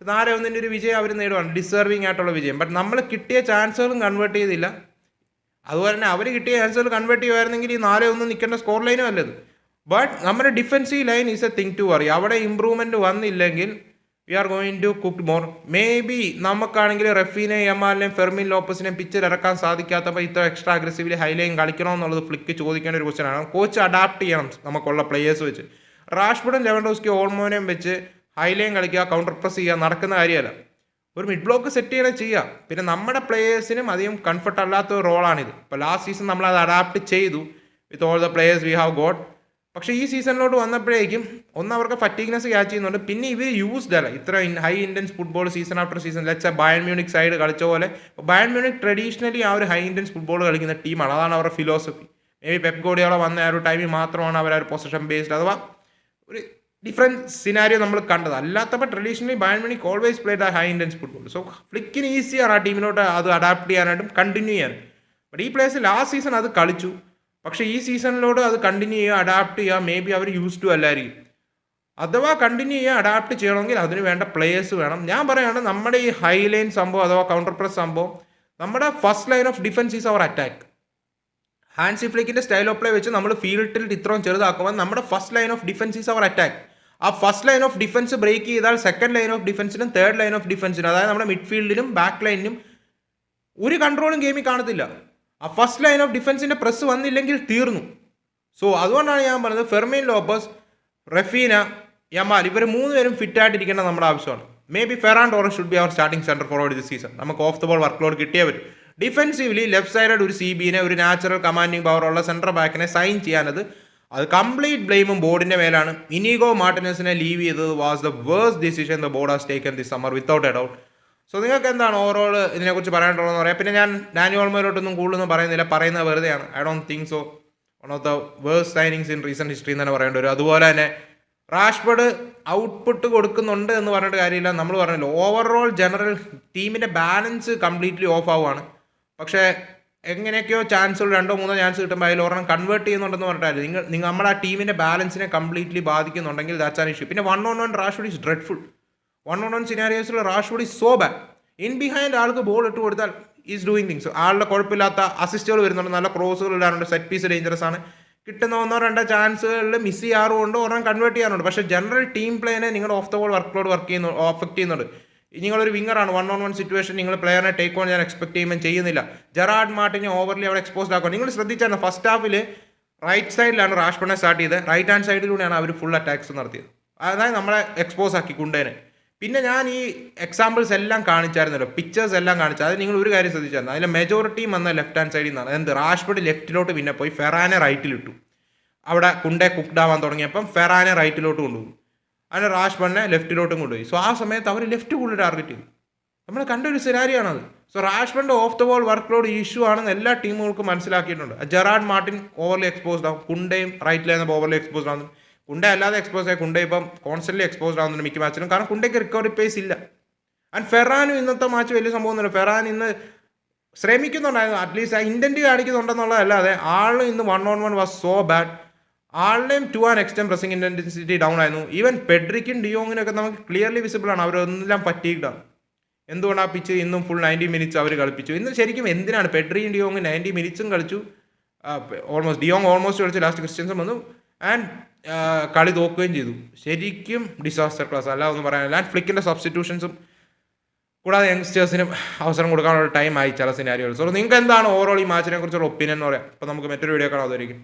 4-1 ഒരു വിജയം അവർ നേടുവാണ്, ഡിസേർവിംഗ് ആയിട്ടുള്ള വിജയം. ബട്ട് നമ്മൾ കിട്ടിയ ചാൻസുകളും കൺവേർട്ട് ചെയ്തില്ല. അതുപോലെ തന്നെ അവർ കിട്ടിയ ചാൻസുകൾ കൺവേർട്ട് ചെയ്യുമായിരുന്നെങ്കിൽ ഈ 4-1 നിൽക്കേണ്ട സ്കോർ ലൈനും അല്ലത്. ബട്ട് നമ്മുടെ defensive line is a thing to worry. അവിടെ ഇമ്പ്രൂവ്മെൻറ്റ് വന്നില്ലെങ്കിൽ we are going to cook more. Maybe നമുക്കാണെങ്കിൽ റഫീനെ, യമാലിനെയും ഫെർമിൻ ലോപ്പസിനെയും പിച്ചിൽ ഇറക്കാൻ സാധിക്കാത്തപ്പോൾ ഇത്ര എക്സ്ട്രാ അഗ്രസീവ്ലി ഹൈലൈൻ കളിക്കണമെന്നുള്ളത് ഫ്ലിക്ക് ചോദിക്കേണ്ട ഒരു ക്വസ്റ്റ്യൻ ആണ്. കോച്ച് അഡാപ്റ്റ് ചെയ്യണം നമുക്കുള്ള പ്ലേയേഴ്സ് വെച്ച്. റാഷ്ബർട്ടും ലെവൻഡോസ്കി ഓൾമോനെയും വെച്ച് ഹൈലൈൻ കളിക്കുക, കൗണ്ടർ പ്രസ് ചെയ്യുക നടക്കുന്ന കാര്യമല്ല. ഒരു മിഡ് ബ്ലോക്ക് സെറ്റ് ചെയ്യണേ ചെയ്യുക. പിന്നെ നമ്മുടെ പ്ലേയേഴ്സിനും അധികം കംഫർട്ട് അല്ലാത്ത ഒരു റോളാണിത്. ഇപ്പോൾ ലാസ്റ്റ് സീസൺ നമ്മളത് അഡാപ്റ്റ് ചെയ്തു with all the players we have got. പക്ഷേ ഈ സീസണിലോട്ട് വന്നപ്പോഴേക്കും അവർക്ക് ഫറ്റീഗ്നെസ് ക്യാച്ച് ചെയ്യുന്നുണ്ട്. പിന്നെ ഇവർ യൂസ്ഡ് അല്ല ഇത്ര high intense football season after season. Let's Bayern Munich side കളിച്ച പോലെ. ബയൺ മ്യൂണിക് ട്രഡീഷണലി ആ ഒരു ഹൈ ഇൻറ്റൻസ് ഫുട്ബോൾ കളിക്കുന്ന ടീമാണ്. അതാണ് അവരുടെ ഫിലോസഫി. മേ ബി പെപ് ഗോർഡിയോള വന്ന ആ ഒരു ടൈമിൽ മാത്രമാണ് അവർ ആ ഒരു പൊസിഷൻ ബേസ്ഡ് അഥവാ ഒരു ഡിഫറെൻറ്റ് സിനാരിയോ നമ്മൾ കണ്ടത്. അല്ലാത്തപ്പോൾ traditionally Bayern Munich always played a high intense football. So ഫ്ലിക്കിന് ഈസിയാണ് ആ ടീമിലോട്ട് അത് അഡാപ്റ്റ് ചെയ്യാനായിട്ടും കണ്ടിന്യൂ ചെയ്യാനും. ബട്ട് ഈ പ്ലേയേഴ്സ് ലാസ്റ്റ് സീസൺ അത് കളിച്ചു. പക്ഷേ ഈ സീസണിലോട് അത് കണ്ടിന്യൂ ചെയ്യുക, അഡാപ്റ്റ് ചെയ്യുക മേ ബി അവർ യൂസ് ടു അല്ലായിരിക്കും. അഥവാ കണ്ടിന്യൂ ചെയ്യുക, അഡാപ്റ്റ് ചെയ്യണമെങ്കിൽ അതിന് വേണ്ട പ്ലേയേഴ്സ് വേണം. ഞാൻ പറയുകയാണ് നമ്മുടെ ഈ ഹൈ ലൈൻ സംഭവം അഥവാ കൗണ്ടർ പ്രസ് സംഭവം, നമ്മുടെ first line of defence is our attack. Hansi ഫ്ലിക്കിൻ്റെ സ്റ്റൈൽ ഓഫ് പ്ലേ വെച്ച് നമ്മൾ ഫീൽഡിൽ ഇത്രയും ചെറുതാക്കുമ്പോൾ നമ്മുടെ first line of defence is our attack. ആ first line of defence break ചെയ്താൽ സെക്കൻഡ് ലൈൻ ഓഫ് ഡിഫൻസിനും തേർഡ് ലൈൻ ഓഫ് ഡിഫൻസിനും, അതായത് നമ്മുടെ മിഡ്ഫീൽഡിനും ബാക്ക് ലൈനിനും ഒരു കൺട്രോളും ഗെയിമിൽ കാണത്തില്ല. ആ ഫസ്റ്റ് ലൈൻ ഓഫ് ഡിഫൻസിൻ്റെ പ്രസ് വന്നില്ലെങ്കിൽ തീർന്നു. സോ അതുകൊണ്ടാണ് ഞാൻ പറഞ്ഞത് ഫെർമിൻ ലോപ്പസ്, റഫീന, യമാൽ ഇവർ 3 പേരും ഫിറ്റായിട്ടിരിക്കേണ്ടത് നമ്മുടെ ആവശ്യമാണ്. Maybe Ferran Torres should be our starting centre forward this season. നമുക്ക് off the ball workload കിട്ടിയേ പറ്റും. ഡിഫെൻസീവ്ലി ലെഫ്റ്റ് സൈഡ് ഒരു CBനെ, ഒരു നാച്ചുറൽ കമാൻഡിങ് പവറുള്ള സെൻട്രൽ ബാക്കിനെ സൈൻ ചെയ്യാനത് അത് കംപ്ലീറ്റ് ബ്ലെയിമും ബോർഡിൻ്റെ മേലാണ്. ഇനിഗോ മാർട്ടിനസിനെ ലീവ് ചെയ്തത് was the worst decision the board has taken this summer without a doubt. So നിങ്ങൾക്ക് എന്താണ് ഓവറോൾ ഇതിനെക്കുറിച്ച് പറയാനുള്ളതെന്ന് പറയാം. പിന്നെ ഞാൻ ഡാനി ഓൾമോയിലോട്ടൊന്നും കൂടുതലൊന്നും പറയുന്നില്ല, പറയുന്നത് വെറുതെയാണ്. I don't think so. One of the worst signings in recent history എന്ന് തന്നെ പറയേണ്ടി വരും. അതുപോലെ തന്നെ റാഷ്ബർഡ് ഔട്ട്പുട്ട് കൊടുക്കുന്നുണ്ട് എന്ന് പറഞ്ഞിട്ട് കാര്യമില്ല. നമ്മൾ പറഞ്ഞല്ലോ ഓവറോൾ ജനറൽ ടീമിൻ്റെ ബാലൻസ് കംപ്ലീറ്റ്ലി ഓഫ് ആവുകയാണ്. പക്ഷേ എങ്ങനെയൊക്കെയോ ചാൻസുകൾ 2-3 ചാൻസ് കിട്ടുമ്പോൾ അതിൽ ഒരെണ്ണം കൺവേർട്ട് ചെയ്യുന്നുണ്ടെന്ന് പറഞ്ഞിട്ടായിരുന്നു. നിങ്ങൾ നമ്മുടെ ആ ടീമിൻ്റെ ബാലൻസിനെ കംപ്ലീറ്റ്ലി ബാധിക്കുന്നുണ്ടെങ്കിൽ ദാറ്റ്സ് ആൻ ഇഷ്യൂ. പിന്നെ 1-on-1 Rashford is dreadful. 1-on-1 സിനാരിയോസിൽ Rashford is so bad. In behind ആൾക്ക് ബോൾ ഇട്ട് കൊടുത്താൽ ഈസ് ഡൂയിങ് തിങ്സ്. ആളുടെ കുഴപ്പമില്ലാത്ത അസിസ്റ്റുകൾ വരുന്നുണ്ട്, നല്ല ക്രോസുകൾ ഇടാറുണ്ട്, സെറ്റ് പീസ് ഡേഞ്ചറസ് ആണ്. കിട്ടുന്ന 1-2 ചാൻസുകളിൽ മിസ് ചെയ്യാറുമുണ്ട്, ഒരെണ്ണം കൺവേർട്ട് ചെയ്യാറുണ്ട്. പക്ഷേ ജനറൽ ടീം പ്ലേനെ നിങ്ങളുടെ of the ball work load affect ചെയ്യുന്നുണ്ട്. നിങ്ങളൊരു വിങ്ങറാണ്, 1-on-1 സിറ്റുവേഷൻ നിങ്ങൾ പ്ലെയറിനെ ടേക്ക് ഓൺ ഞാൻ എക്സ്പെക്ട് ചെയ്യുന്നില്ല. ജെറാർഡ് മാർട്ടിനെ ഓവർലി അവിടെ എക്സ്പോസ്ഡ് ആക്കുക. നിങ്ങൾ ശ്രദ്ധിച്ചായിരുന്നു ഫസ്റ്റ് ഹാഫിൽ റൈറ്റ് സൈഡിലാണ് റാഷ്ബർഡിനെ സ്റ്റാർട്ട് ചെയ്തത്, റൈറ്റ് ഹാൻഡ് സൈഡിലൂടെയാണ് അവർ ഫുൾ അറ്റാക്സ് നടത്തിയത്. അതായത് നമ്മളെ എക്സ്പോസ് ആക്കി കുണ്ടേനെ. പിന്നെ ഞാൻ ഈ എക്സാമ്പിൾസ് എല്ലാം കാണിച്ചായിരുന്നല്ലോ, പിക്ചേഴ്സ് എല്ലാം കാണിച്ചു. അത് നിങ്ങൾ ഒരു കാര്യം ശ്രദ്ധിച്ചായിരുന്നു, അതിലെ മെജോറിറ്റിയും വന്ന ലെഫ്റ്റ് ഹാൻഡ് സൈഡിൽ നിന്നാണ്. എന്ത് റാഷ്ബർഡ് ലെഫ്റ്റിലോട്ട് പിന്നെ പോയി ഫെറാനെ റൈറ്റിലിട്ടു. അവിടെ കുണ്ടേ കുക്ക്ഡ് ആവാൻ തുടങ്ങിയപ്പം ഫെറാനെ റൈറ്റിലോട്ട് കൊണ്ടുപോകും, അങ്ങനെ റാഷ്ബർഡിനെ ലെഫ്റ്റിലോട്ടും കൊണ്ടുപോയി. സോ ആ സമയത്ത് അവർ ലെഫ്റ്റ് കൂടുതൽ ടാർഗറ്റ് ചെയ്തു. നമ്മൾ കണ്ടൊരു സിനാരിയാണത്. സോ റാഷ്ബർഡിൻ്റെ off the ball workload issue ആണെന്ന് എല്ലാ ടീമുകൾക്കും മനസ്സിലാക്കിയിട്ടുണ്ട്. ജെറാർഡ് മാർട്ടിൻ ഓവർലി എക്സ്പോസ്ഡ് ആവും, കുണ്ടയും റൈറ്റിലായിരുന്നപ്പോൾ ഓവർലി എക്സ്പോസ്ഡ് ആവുന്നു. കുണ്ട അല്ലാതെ എക്സ്പോസ് ആയി, കുണ്ട ഇപ്പം കോൺസ്റ്റന്റ്ലി എക്സ്പോസ്ഡ് ആവുന്നുണ്ട് മിക്ക മാച്ചിലും, കാരണം കുണ്ടയ്ക്ക് റിക്കവറി പേസ് ഇല്ല. ആൻഡ് ഫെറാനും ഇന്നത്തെ മാച്ച് വലിയ സംഭവമൊന്നുമില്ല. ഫെറാൻ ഇന്ന് ശ്രമിക്കുന്നുണ്ടായിരുന്നു, അറ്റ്ലീസ്റ്റ് ആ ഇൻറ്റൻറ്റ് കാണിക്കുന്നുണ്ടെന്നുള്ളതല്ലാതെ ആളും ഇന്ന് 1-on-1 വാസ് സോ ബാഡ്. ആളുടെയും to an extent pressing intensity down ആയിരുന്നു. ഈവൻ പെഡ്രിക്കും ഡിയോങ്ങിനൊക്കെ നമുക്ക് ക്ലിയർലി വിസിബിൾ ആണ്, അവരെല്ലാം ഫറ്റീഗ്ഡാണ്. എന്തുകൊണ്ട് ആ പിച്ച് ഇന്നും ഫുൾ 90 മിനിറ്റ്സ് അവർ കളിപ്പിച്ചു. ഇന്ന് ശരിക്കും എന്തിനാണ് പെഡ്രിയും ഡിയോങ്ങും 90 മിനിറ്റ്സും കളിച്ചു, ഡിയോങ് ഓൾമോസ്റ്റ് കളിച്ചു, ലാസ്റ്റ് ക്രിസ്ത്യൻസും വന്നു ആൻഡ് കളി തോക്കുകയും ചെയ്തു. ശരിക്കും ഡിസാസ്റ്റർ ക്ലാസ്, അല്ല ഒന്നും പറയാനില്ല. ആൻഡ് ഫ്ലിക്കിൻ്റെ സബ്സ്റ്റിറ്റ്യൂഷൻസും കൂടാതെ യങ്സ്റ്റേഴ്സിനും അവസരം കൊടുക്കാനുള്ള ടൈം ആയി ചില സിനാരിയോകൾ. സോ നിങ്ങൾക്ക് എന്താണ് ഓവറോൾ ഈ മാച്ചിനെ കുറിച്ചുള്ള ഒപ്പീനിയൻ എന്ന് പറയാം. അപ്പോൾ നമുക്ക് മറ്റൊരു വീഡിയോ കാണാം. അതായിരിക്കും.